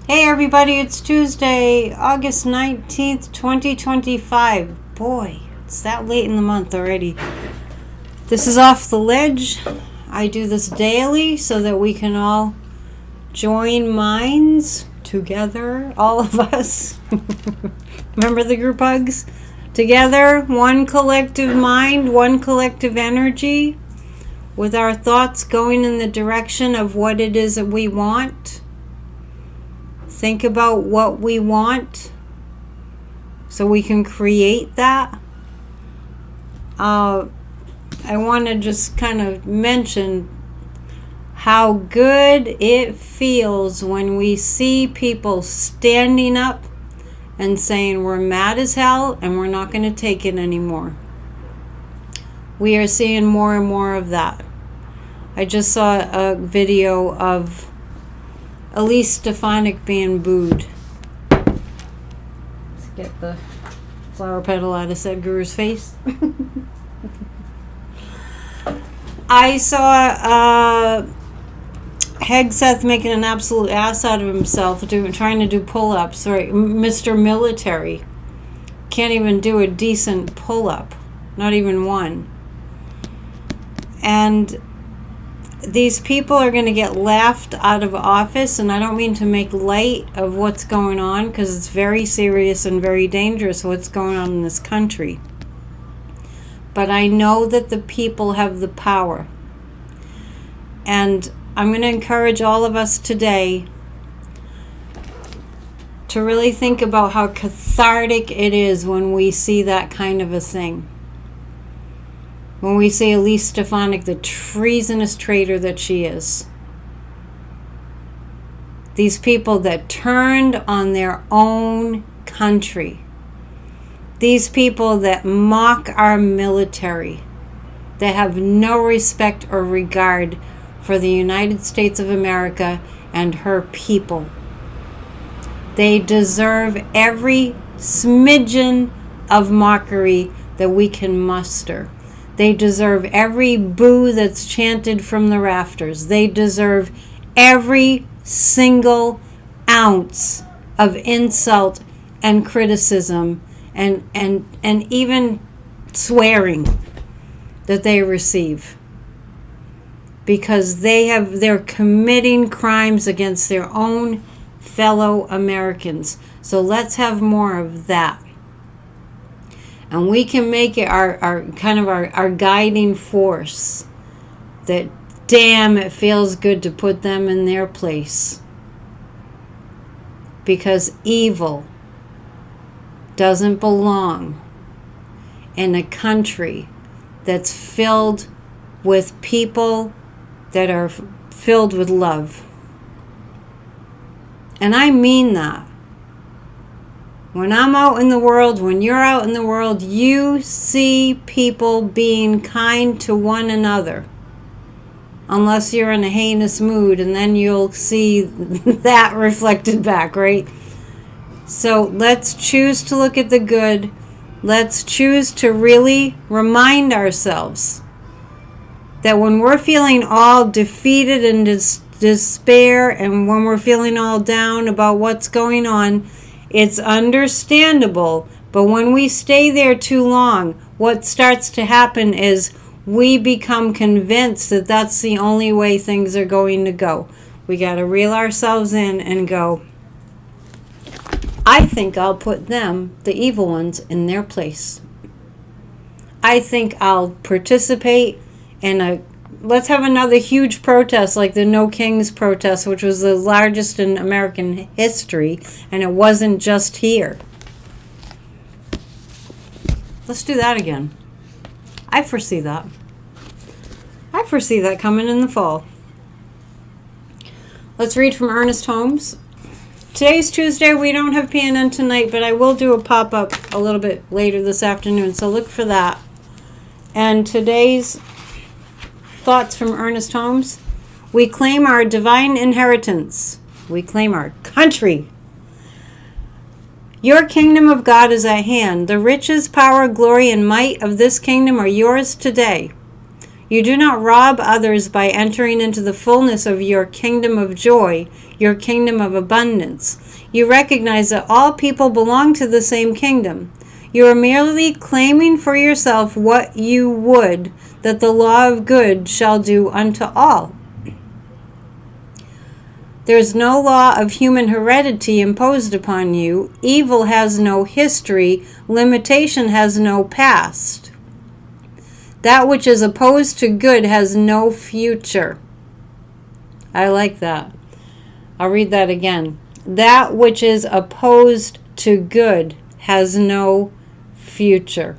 Hey everybody, it's Tuesday, August 19th, 2025. Boy, it's that late in the month already. This is Off the Ledge. I do this daily so that we can all join minds together, all of us. Remember the group hugs? Together, one collective mind, one collective energy, with our thoughts going in the direction of what it is that we want. Think about what we want so we can create that. I want to just kind of mention how good it feels when we see people standing up and saying we're mad as hell and we're not going to take it anymore. We are seeing more and more of that. I just saw a video of Elise Stefanik being booed. Let's get the flower petal out of Sadhguru's face. I saw Hegseth making an absolute ass out of himself, trying to do pull-ups. Right, Mr. Military can't even do a decent pull-up, not even one. And these people are going to get laughed out of office, and I don't mean to make light of what's going on, because it's very serious and very dangerous what's going on in this country. But I know that the people have the power. And I'm going to encourage all of us today to really think about how cathartic it is when we see that kind of a thing. When we see Elise Stefanik, the treasonous traitor that she is. These people that turned on their own country. These people that mock our military. They have no respect or regard for the United States of America and her people. They deserve every smidgen of mockery that we can muster. They deserve every boo that's chanted from the rafters. They deserve every single ounce of insult and criticism and even swearing that they receive. Because they're committing crimes against their own fellow Americans. So let's have more of that. And we can make it our guiding force. That damn, it feels good to put them in their place. Because evil doesn't belong in a country that's filled with people that are filled with love. And I mean that. When I'm out in the world, when you're out in the world, you see people being kind to one another. Unless you're in a heinous mood, and then you'll see that reflected back, right? So let's choose to look at the good. Let's choose to really remind ourselves that when we're feeling all defeated and despair, and when we're feeling all down about what's going on, it's understandable, but when we stay there too long, what starts to happen is we become convinced that that's the only way things are going to go. We got to reel ourselves in and go, I think I'll put them, the evil ones, in their place. I think I'll participate in let's have another huge protest like the No Kings protest, which was the largest in American history, and it wasn't just here. Let's do that again. I foresee that. I foresee that coming in the fall. Let's read from Ernest Holmes. Today's Tuesday. We don't have PNN tonight, but I will do a pop-up a little bit later this afternoon, so look for that. And today's thoughts from Ernest Holmes. We claim our divine inheritance. We claim our country. Your kingdom of God is at hand. The riches, power, glory, and might of this kingdom are yours today. You do not rob others by entering into the fullness of your kingdom of joy, your kingdom of abundance. You recognize that all people belong to the same kingdom. You are merely claiming for yourself what you would that the law of good shall do unto all. There is no law of human heredity imposed upon you. Evil has no history. Limitation has no past. That which is opposed to good has no future. I like that. I'll read that again. That which is opposed to good has no future.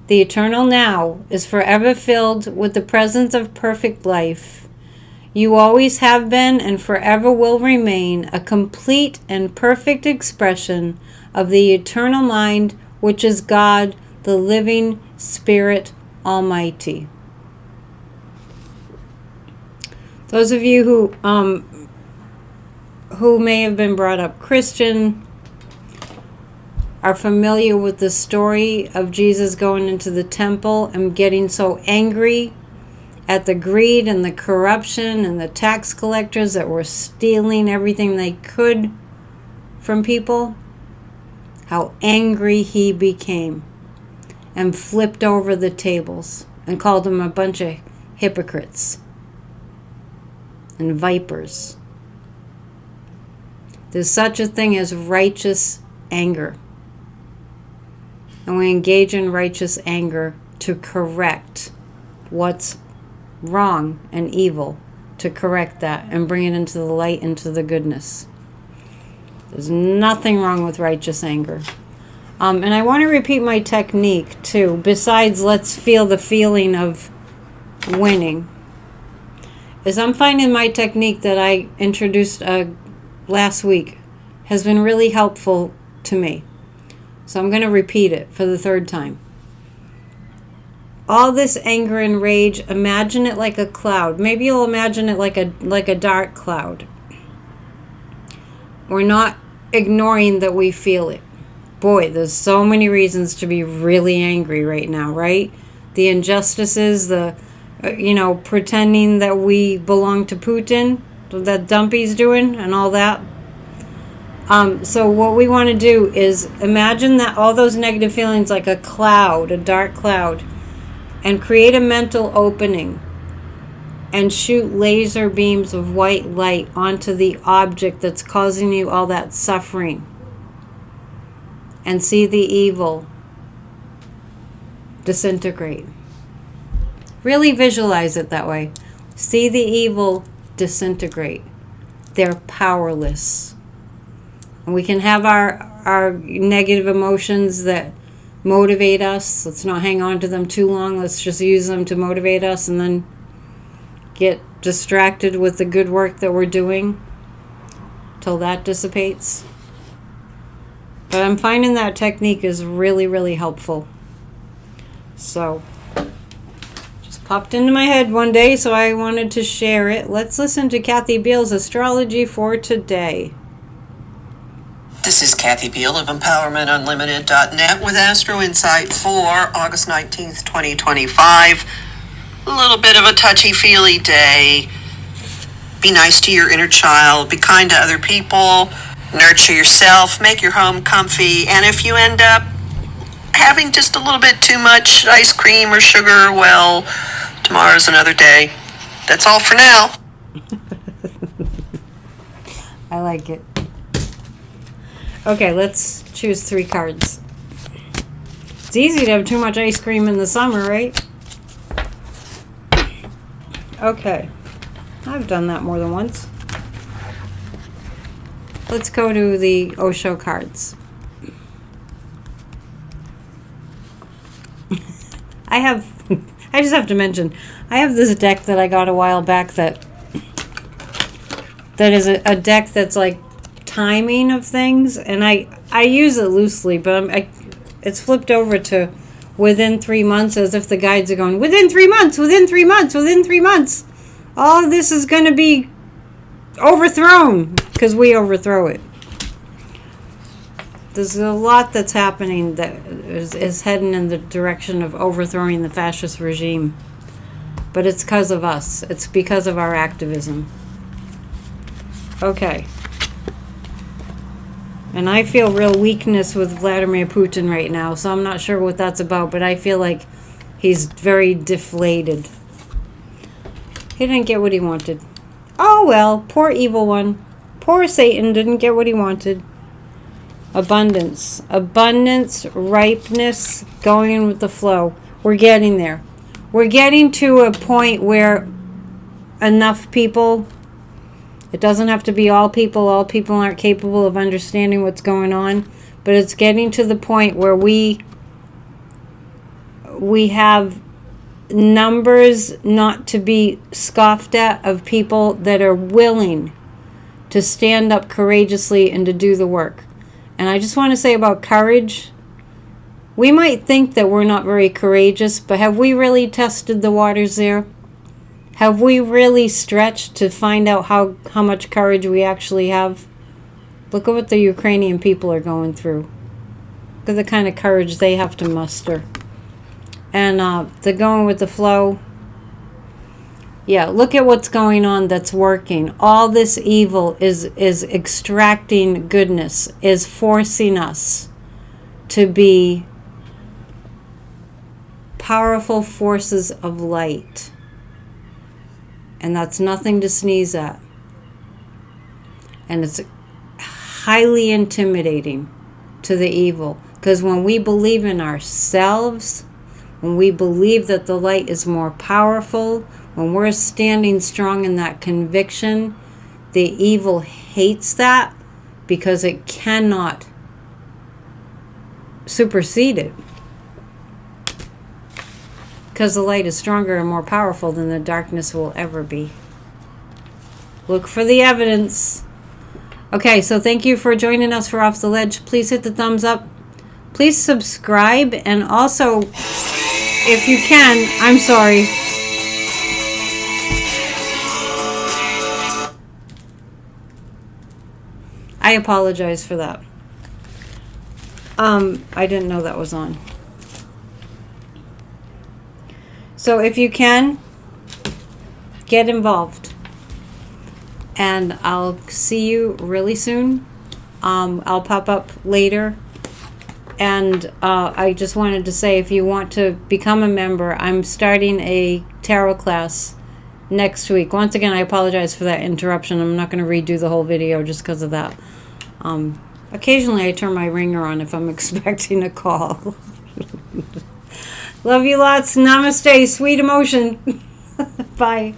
The eternal now is forever filled with the presence of perfect life. You always have been and forever will remain a complete and perfect expression of the eternal mind, which is God, the living Spirit Almighty. Those of you who may have been brought up Christian are familiar with the story of Jesus going into the temple and getting so angry at the greed and the corruption and the tax collectors that were stealing everything they could from people. How angry he became and flipped over the tables and called them a bunch of hypocrites and vipers. There's such a thing as righteous anger. And we engage in righteous anger to correct what's wrong and evil, to correct that and bring it into the light, into the goodness. There's nothing wrong with righteous anger. And I want to repeat my technique too, besides let's feel the feeling of winning. Is I'm finding my technique that I introduced last week has been really helpful to me. So I'm going to repeat it for the third time. All this anger and rage, imagine it like a cloud. Maybe you'll imagine it like a dark cloud. We're not ignoring that we feel it. Boy, there's so many reasons to be really angry right now, right? The injustices, the pretending that we belong to Putin, that Dumpy's doing and all that. So what we want to do is imagine that all those negative feelings like a cloud, a dark cloud, and create a mental opening and shoot laser beams of white light onto the object that's causing you all that suffering. And see the evil disintegrate. Really visualize it that way. See the evil disintegrate. They're powerless. And we can have our negative emotions that motivate us. Let's not hang on to them too long. Let's just use them to motivate us and then get distracted with the good work that we're doing till that dissipates. But I'm finding that technique is really, really helpful. So, just popped into my head one day, so I wanted to share it. Let's listen to Kathy Beale's astrology for today. This is Kathy Beale of EmpowermentUnlimited.net with Astro Insight for August 19th, 2025. A little bit of a touchy-feely day. Be nice to your inner child. Be kind to other people. Nurture yourself. Make your home comfy. And if you end up having just a little bit too much ice cream or sugar, well, tomorrow's another day. That's all for now. I like it. Okay, let's choose 3 cards. It's easy to have too much ice cream in the summer, right? Okay. I've done that more than once. Let's go to the Osho cards. I just have to mention, I have this deck that I got a while back that is a deck that's like timing of things, and I use it loosely, but it's flipped over to within 3 months, as if the guides are going, within 3 months, within 3 months, within 3 months. All of this is going to be overthrown, because we overthrow it. There's a lot that's happening that is heading in the direction of overthrowing the fascist regime. But it's because of us. It's because of our activism. Okay. And I feel real weakness with Vladimir Putin right now, so I'm not sure what that's about, but I feel like he's very deflated. He didn't get what he wanted. Oh well, poor evil one. Poor Satan didn't get what he wanted. Abundance. Abundance, ripeness, going in with the flow. We're getting there. We're getting to a point where enough people, it doesn't have to be all people aren't capable of understanding what's going on, but it's getting to the point where we have numbers not to be scoffed at of people that are willing to stand up courageously and to do the work. And I just want to say about courage, we might think that we're not very courageous, but have we really tested the waters there? Have we really stretched to find out how much courage we actually have? Look at what the Ukrainian people are going through. Look at the kind of courage they have to muster. And they're going with the flow. Yeah, look at what's going on that's working. All this evil is extracting goodness, is forcing us to be powerful forces of light. And that's nothing to sneeze at. And it's highly intimidating to the evil. Because when we believe in ourselves, when we believe that the light is more powerful, when we're standing strong in that conviction, the evil hates that because it cannot supersede it. Because the light is stronger and more powerful than the darkness will ever be. Look for the evidence. Okay, so thank you for joining us for Off the Ledge. Please hit the thumbs up. Please subscribe. And also, if you can, I'm sorry. I apologize for that. I didn't know that was on. So if you can, get involved. And I'll see you really soon. I'll pop up later. And I just wanted to say, if you want to become a member, I'm starting a tarot class next week. Once again, I apologize for that interruption. I'm not going to redo the whole video just because of that. Occasionally I turn my ringer on if I'm expecting a call. Love you lots. Namaste. Sweet emotion. Bye.